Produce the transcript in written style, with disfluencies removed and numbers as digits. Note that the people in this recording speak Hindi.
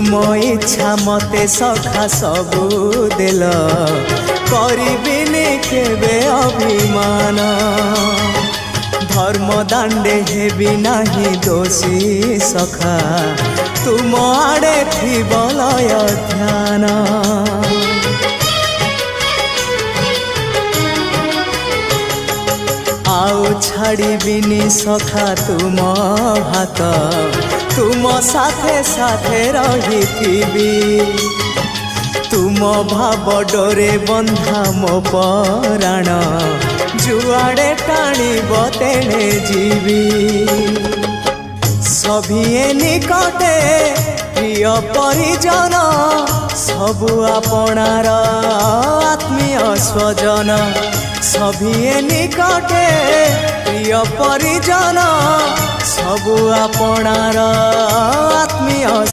तुम इच्छा मते सखा सबू देल करिबिनी केबे अभिमान धर्म दांडे हेबी नाही दोषी सखा तुम आड़े थी बलय ध्यान आउ छाड़िबिनी सखा तुम भात तुम साथे साथे रही तुम भाव डोरे बंधा मो पराण जुआड़े टाणीब तेणे जीवी सभिए निकटे प्रिय परिजन सबु आपणार आत्मीय स्वजन सभिए निकटे प्रिय परिजन सबु आपणार आत्मीय